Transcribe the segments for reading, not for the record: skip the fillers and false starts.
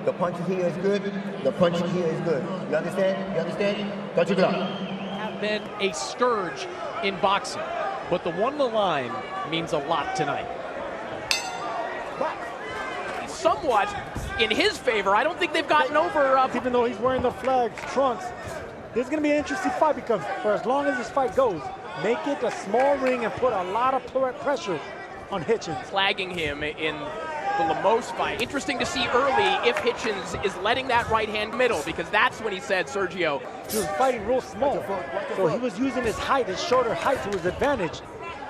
The punching here is good. The punching here is good. You understand? You understand? Touch your glove. Have been a scourge in boxing, but the one on the line means a lot tonight. Somewhat in his favor. I don't think they've gotten over. Even though he's wearing the flags, trunks, this is going to be an interesting fight because for as long as this fight goes, make it a small ring and put a lot of pressure on Hitchens. Flagging him in the Lemos fight. Interesting to see early if Hitchens is letting that right hand middle, because that's when he said, Sergio, he was fighting real small, so he was using his height, his shorter height, to his advantage.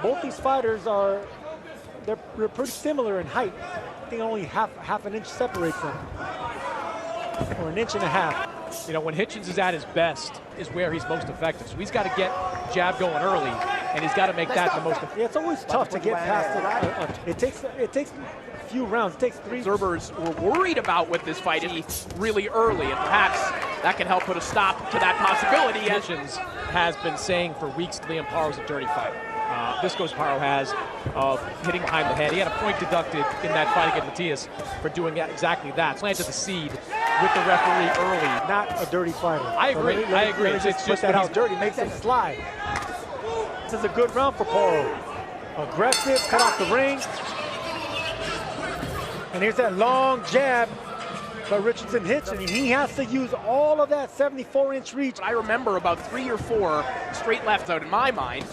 Both these fighters they're pretty similar in height. I think only half an inch separates them, or an inch and a half. You know, when Hitchens is at his best is where he's most effective. So he's got to get jab going early, and he's got to make that the most effective. Yeah, it's always tough to get past it. It takes a few rounds. It takes 3. Observers were worried about with this fight really early, and perhaps that can help put a stop to that possibility. Hitchens has been saying for weeks Liam Paro's a dirty fighter. Visco's PARO has of hitting behind the head. He had a point deducted in that fight against Matias for doing exactly that. Planted the seed with the referee early. Not a dirty fighter. I agree. So I agree. It's just that out dirty makes him slide. This is a good round for PARO. Aggressive, cut off the ring. And here's that long jab by Richardson Hitchens. And he has to use all of that 74-inch reach. I remember about 3 or 4 straight lefts out in my mind.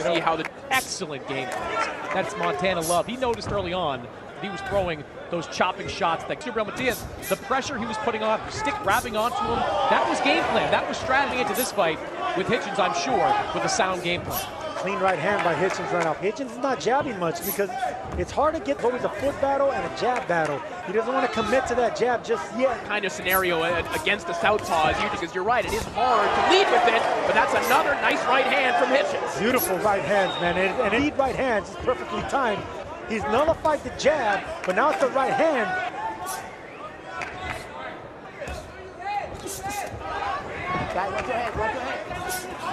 See how the excellent game plans. That's Montana Love. He noticed early on that he was throwing those chopping shots that Gabriel Matias, the pressure he was putting on, the stick grabbing onto him, that was game plan. That was strategy into this fight with Hitchens, I'm sure, with a sound game plan. Clean right hand by Hitchens right now. Hitchens is not jabbing much because it's hard to get. It's always a foot battle and a jab battle. He doesn't want to commit to that jab just yet. Kind of scenario against the southpaw is huge, because you're right, it is hard to lead with it, but that's another nice right hand from Hitchens. Beautiful right hands, man, and lead right hands is perfectly timed. He's nullified the jab, but now it's the right hand.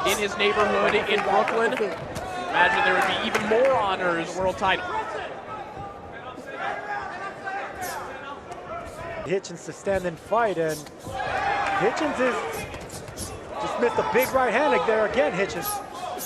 In his neighborhood in Brooklyn, imagine there would be even more honors, world title. Hitchens to stand and fight, and Hitchens just missed a big right hand there again, Hitchens.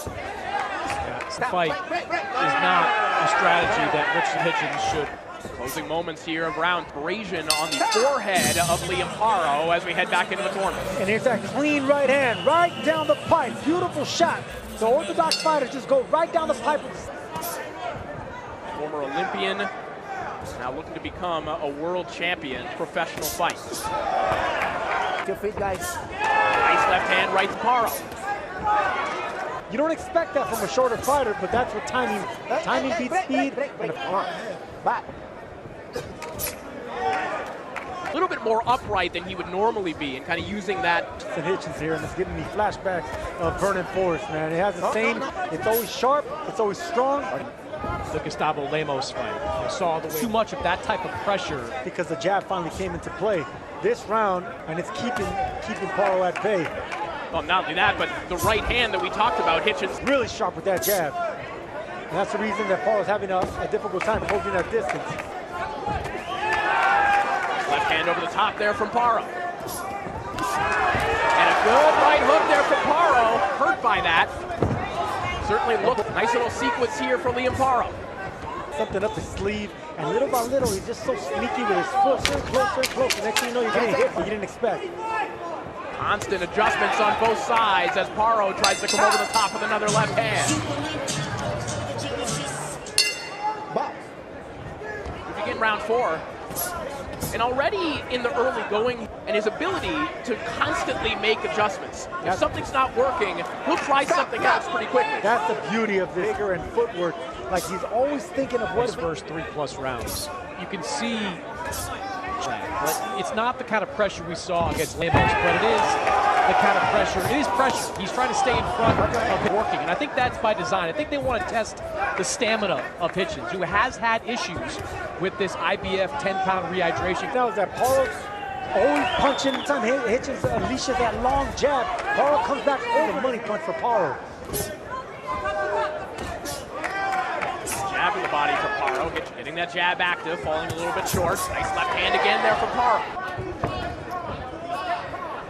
Yeah, this fight is not a strategy that Richardson Hitchens should. Closing moments here of round. Abrasion on the forehead of Liam PARO as we head back into the tournament. And here's that clean right hand, right down the pipe. Beautiful shot. The orthodox fighters just go right down the pipe. Former Olympian, now looking to become a world champion professional fight. Your feet, guys. Nice left hand right to PARO. You don't expect that from a shorter fighter, but that's what timing beats speed. And Back. A little bit more upright than he would normally be, and kind of using that. And Hitchens here, and it's giving me flashbacks of Vernon Forrest, man. It has the same, it's always sharp, it's always strong. The Gustavo Lemos fight. I saw too much of that type of pressure. Because the jab finally came into play this round, and it's keeping PARO at bay. Well, not only that, but the right hand that we talked about, Hitchens. Really sharp with that jab. And that's the reason that PARO's having a difficult time holding that distance. Left hand over the top there from PARO. And a good right hook there from PARO. Hurt by that. Certainly looked nice little sequence here for Liam PARO. Something up his sleeve, and little by little, he's just so sneaky with his foot, closer and closer. Next thing you know, you're getting hit, but you didn't expect. Constant adjustments on both sides as PARO tries to come over the top with another left hand. We begin round 4. And already in the early going, and his ability to constantly make adjustments. If something's not working, he'll try something else pretty quickly. That's the beauty of this vigor and footwork. Like, he's always thinking of what his first 3+ rounds. You can see but it's not the kind of pressure we saw against Lemos, but it is the kind of pressure. It is pressure. He's trying to stay in front of it working, and I think that's by design. I think they want to test the stamina of Hitchens, who has had issues with this IBF 10-pound rehydration. That was that PARO's always punching. Anytime Hitchens unleashes that long jab, PARO comes back over the money punch for PARO. Jab in the body. body from PARO. Getting that jab active, falling a little bit short. Nice left hand again there from PARO.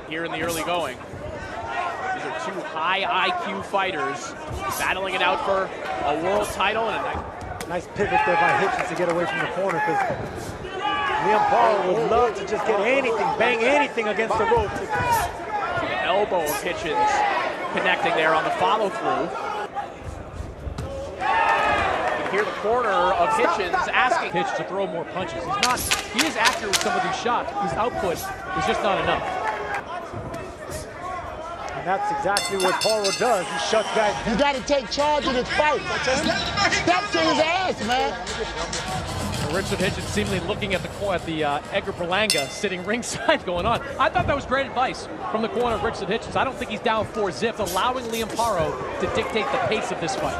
Here in the early going. These are two high IQ fighters battling it out for a world title. And a nice pivot there by Hitchens to get away from the corner, because Liam PARO would love to just get anything, bang anything against the ropes. the elbow of Hitchens connecting there on the follow-through. Hear the corner of Hitchens asking Pitch to throw more punches. He is accurate with some of these shots. His output is just not enough. And that's exactly what PARO does. He shuts guys. You got to take charge of this fight. Step to his ass, man. Richard Hitchens seemingly looking at the Edgar Berlanga sitting ringside going on. I thought that was great advice from the corner of Richard Hitchens. I don't think he's down 4 zips, allowing Liam PARO to dictate the pace of this fight.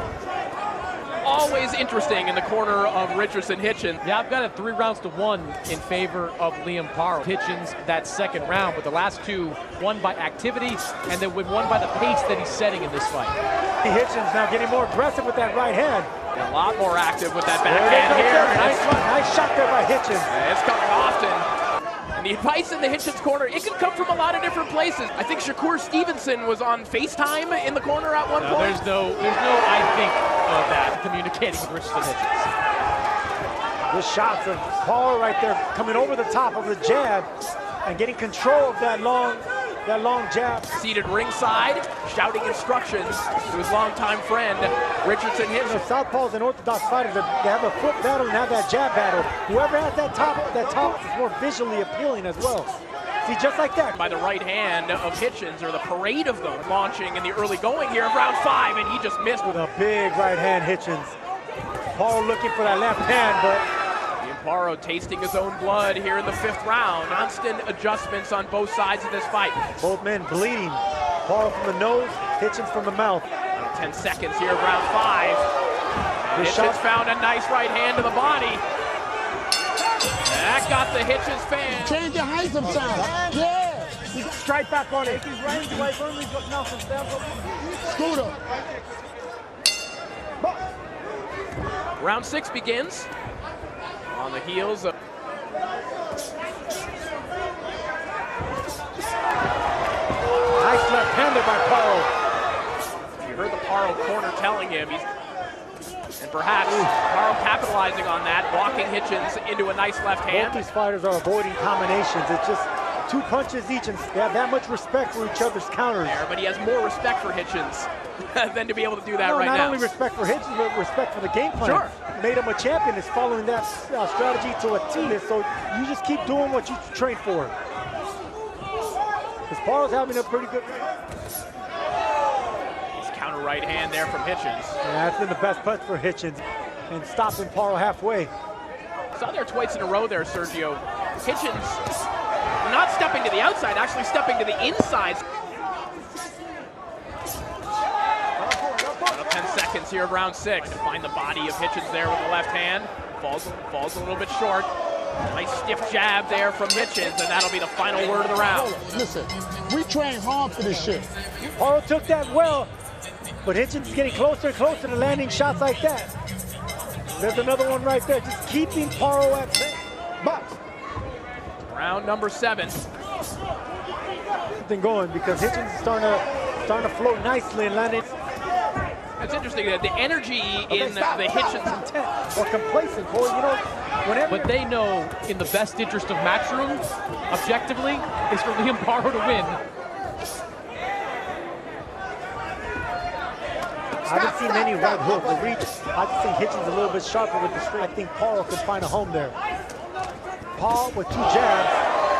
Always interesting in the corner of Richardson Hitchens. Yeah, I've got it 3 rounds to 1 in favor of Liam PARO. Hitchens that second round, but the last 2 won by activity and then won by the pace that he's setting in this fight. Hitchens now getting more aggressive with that right hand. A lot more active with that backhand here. Nice shot there by Hitchens. It's coming often. And the advice in the Hitchens corner, it can come from a lot of different places. I think Shakur Stevenson was on FaceTime in the corner at one point. There's no I think of that communicating with Richardson Hitchens. The shots of PARO right there coming over the top of the jab and getting control of that long jab. Seated ringside, shouting instructions to his longtime friend, Richardson Hitchens. The southpaws and orthodox fighters, they have a foot battle and have that jab battle. Whoever has that top is more visually appealing as well. See, just like that. By the right hand of Hitchens, or the parade of them launching in the early going here of round 5, and he just missed. With a big right hand, Hitchens. PARO looking for that left hand, but PARO tasting his own blood here in the 5th round. Constant adjustments on both sides of this fight. Both men bleeding. PARO from the nose, Hitchens from the mouth. 10 seconds here of round 5. Hitchens found a nice right hand to the body. That got the Hitchens fan. Change your height sometimes. Yeah. Strike back on it. Scooter. Round 6 begins. On the heels of nice left-hander by PARO. You heard the PARO corner telling him and perhaps PARO capitalizing on that, walking Hitchens into a nice left hand. Both these fighters are avoiding combinations. It's just 2 punches each, and they have that much respect for each other's counters. But he has more respect for Hitchens than to be able to do that right now. Not only respect for Hitchens, but respect for the game plan. Sure. Made him a champion, is following that strategy to a T. So you just keep doing what you train for. Because PARO's having a pretty good... Counter right hand there from Hitchens. Yeah, that's been the best punch for Hitchens, and stopping PARO halfway. Saw there twice in a row there, Sergio. Hitchens not stepping to the outside, actually stepping to the inside. 10 seconds here of round 6 to find the body of Hitchens there with the left hand. Falls a little bit short. Nice stiff jab there from Hitchens, and that'll be the final word of the round. Listen, we train hard for this shit. PARO took that well, but Hitchens is getting closer and closer to landing shots like that. There's another one right there, just keeping PARO at bay. Box. Round number 7. Something going, because Hitchens is starting to flow nicely and landing. It's interesting that the energy in the Hitchens intent or complacent, boy. You know, whenever. But they know, in the best interest of Matchroom, objectively, is for Liam PARO to win. I haven't seen any right hook or reach. I just think Hitchens a little bit sharper with the straight. I think PARO could find a home there. PARO with 2 jabs,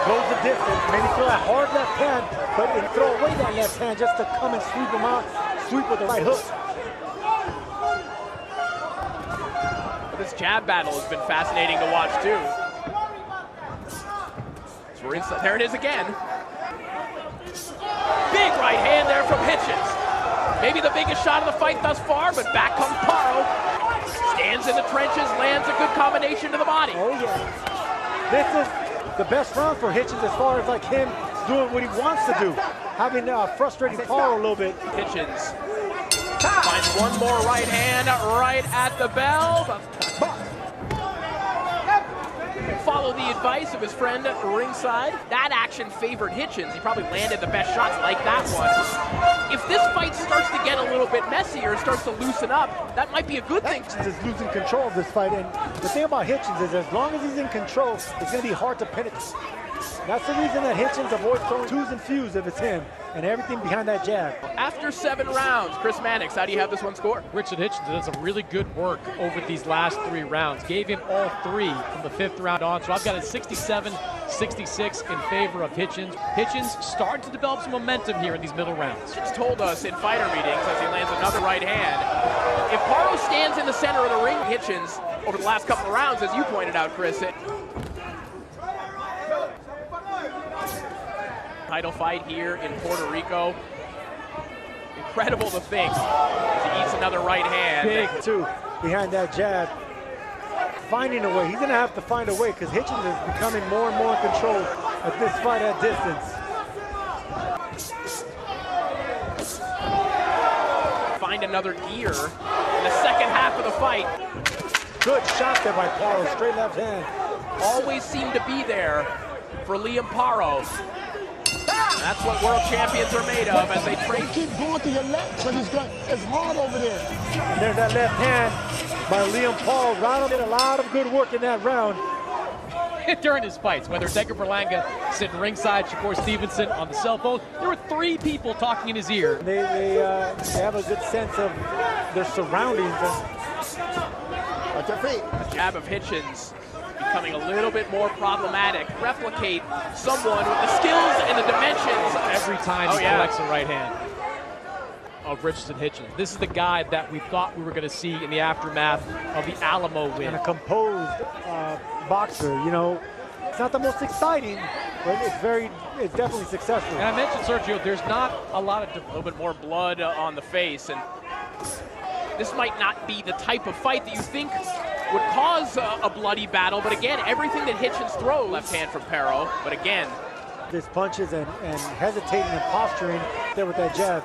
goes the distance, maybe throw that hard left hand, but then throw away that left hand just to come and sweep him out, sweep with the right hook. This jab battle has been fascinating to watch too. So we're inside. There it is again. Big right hand there from Hitchens. Maybe the biggest shot of the fight thus far, but back comes PARO. Stands in the trenches, lands a good combination to the body. Oh yeah. This is the best round for Hitchens as far as like him doing what he wants to do. Having frustrating PARO a little bit. Hitchens finds one more right hand right at the bell. follow the advice of his friend ringside. That action favored Hitchens. He probably landed the best shots like that one. If this fight starts to get a little bit messier, starts to loosen up, that might be a good thing. Hitchens is losing control of this fight, and the thing about Hitchens is as long as he's in control, it's going to be hard to penetrate. That's the reason that Hitchens avoids throwing twos and fews if it's him, and everything behind that jab. After 7 rounds, Chris Mannix, how do you have this one scored? Richard Hitchens does some really good work over these last 3 rounds. Gave him all 3 from the 5th round on. So I've got a 67-66 in favor of Hitchens. Hitchens starting to develop some momentum here in these middle rounds. Hitchens told us in fighter meetings as he lands another right hand, if PARO stands in the center of the ring, Hitchens, over the last couple of rounds, as you pointed out, Chris, title fight here in Puerto Rico. Incredible to think as he eats another right hand. Big, too, behind that jab. Finding a way. He's going to have to find a way because Hitchens is becoming more and more in control at this fight at distance. Find another gear in the second half of the fight. Good shot there by PARO, straight left hand. Always seemed to be there for Liam PARO. That's what world champions are made of as they train. Keep going to your left, but it's hard over there. And there's that left hand by Liam PARO. Ronald did a lot of good work in that round. During his fights, whether it's Edgar Berlanga sitting ringside, Shakur Stevenson on the cell phone, there were 3 people talking in his ear. They have a good sense of their surroundings. Watch your feet. The jab of Hitchens becoming a little bit more problematic. Replicate someone with the skills and the dimensions. Every time he collects a right hand of Richardson Hitchens. This is the guy that we thought we were going to see in the aftermath of the Alamo win. And a composed boxer, you know. It's not the most exciting, but it's definitely successful. And I mentioned, Sergio, there's not a lot of A little bit more blood on the face, and this might not be the type of fight that you think would cause a bloody battle, but again, everything that Hitchens throws, left hand from PARO, but again, His punches and hesitating and posturing there with that jab.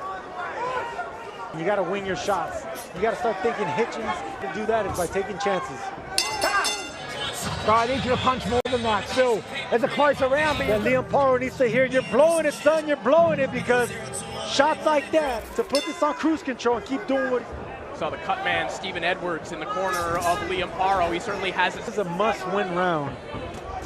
You got to wing your shots. You got to start thinking Hitchens to do that is by taking chances. God, I need you to punch more than that, Phil. There's a close around me. That Liam PARO needs to hear, you're blowing it, son, you're blowing it, because shots like that, to put this on cruise control and keep doing what saw the cut man Stephen Edwards in the corner of Liam PARO. He certainly has This is a must-win round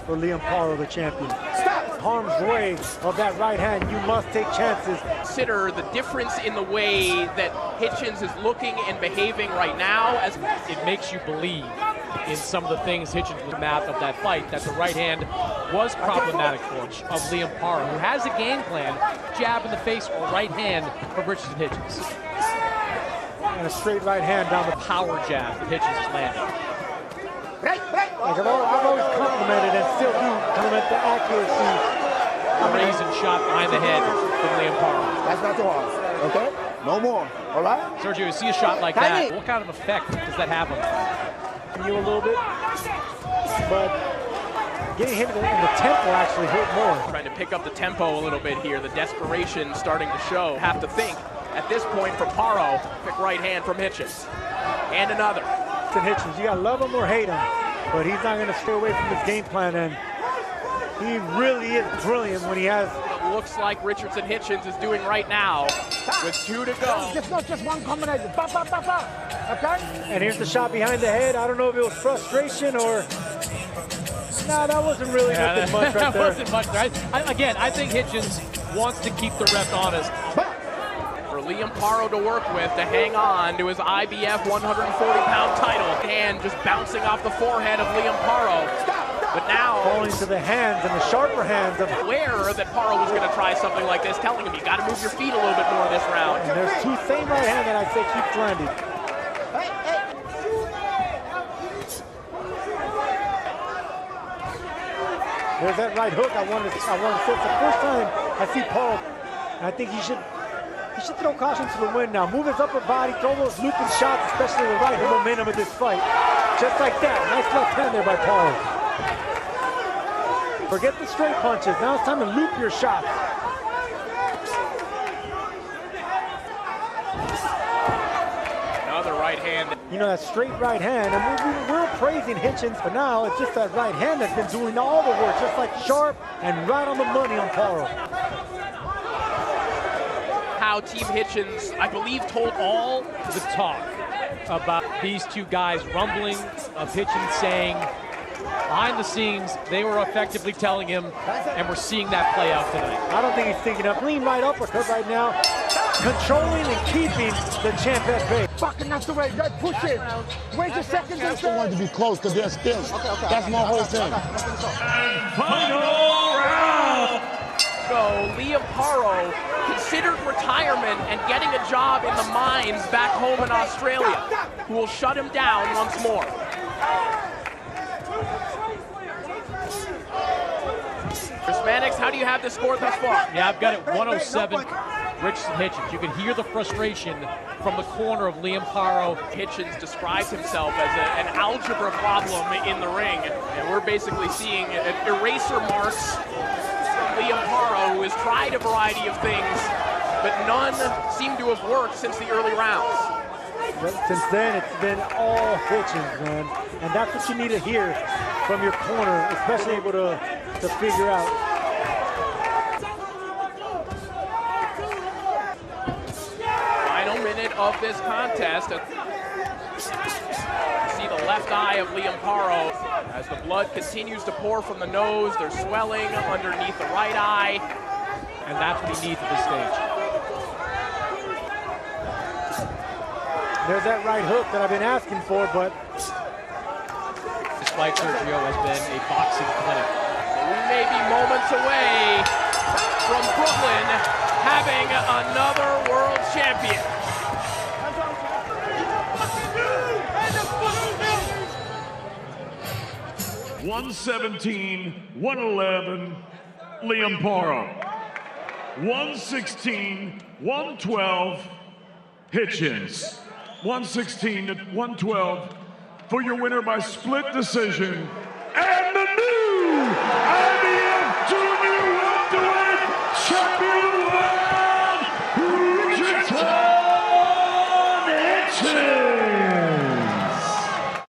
for Liam PARO, the champion. Stop! Harm's way of that right hand, you must take chances. Consider the difference in the way that Hitchens is looking and behaving right now. As it makes you believe in some of the things Hitchens was math of that fight, that the right hand was problematic for of Liam PARO, who has a game plan, jab in the face or right hand for Richardson Hitchens. And a straight right hand down the Power jab that Hitchens is landing. Like I've always complimented and still do compliment the accuracy. A raising shot behind the head from Liam PARO. That's not too hard. Okay? No more. All right? Sergio, you see a shot like that, what kind of effect does that have on you? You a little bit, but getting hit in the tempo actually hurt more. trying to pick up the tempo a little bit here. The desperation starting to show. Have to think at this point for PARO. Quick right hand from Hitchens. And another. Hitchens, you gotta love him or hate him, but he's not gonna stay away from his game plan, and he really is brilliant when he has. It looks like Richardson Hitchens is doing right now with 2 to go. It's not just one combination. Ba, ba, ba, ba. Okay? And here's the shot behind the head. I don't know if it was frustration or. Nah, that wasn't really nothing much right that there. wasn't much, right? Again, I think Hitchens wants to keep the ref honest. For Liam PARO to work with to hang on to his IBF 140-pound title. Hand just bouncing off the forehead of Liam PARO. But now, Falling to the hands and the sharper hands of. aware that PARO was going to try something like this, telling him you got to move your feet a little bit more this round. And there's 2 same right hand that I say keeps landing. There's that right hook I wanted to say. It's the first time I see PARO. I think he should throw caution to the wind now. Move his upper body, throw those looping shots, especially the right, the momentum of this fight. Just like that. Nice left hand there by PARO. Forget the straight punches. Now it's time to loop your shots. Another right hand. that straight right hand. And we're praising Hitchens, but now it's just that right hand that's been doing all the work, just like sharp and right on the money on PARO. How Team Hitchens, I believe, told all The talk about these two guys rumbling of Hitchens saying behind the scenes they were effectively telling him, and we're seeing that play out tonight. I don't think he's thinking of clean right uppercut right now, controlling and keeping the champ at bay. Fucking that's the way. That push it. Wait a second. I still want to be close because they're still. That's my whole thing. Final round. So Liam PARO considered retirement and getting a job in the mines back home in Australia, who will shut him down once more. Hispanics, how do you have the score thus far? Yeah, I've got it 107, Richardson Hitchens. You can hear the frustration from the corner of Liam PARO. Hitchens describes himself as an algebra problem in the ring, and we're basically seeing eraser marks from Liam PARO, who has tried a variety of things, but none seem to have worked since the early rounds. Since then, it's been all Hitchens, man. And that's what you need to hear from your corner, especially able to figure out. Final minute of this contest. See the left eye of Liam PARO. As the blood continues to pour from the nose, there's swelling underneath the right eye. And that's what he needs at this stage. There's that right hook that I've been asking for, but This fight, Sergio, has been a boxing clinic. We may be moments away from Brooklyn having another world champion. $117, $111, Liam PARO. $116, $112, Hitchens. $116 to $112 for your winner by split decision,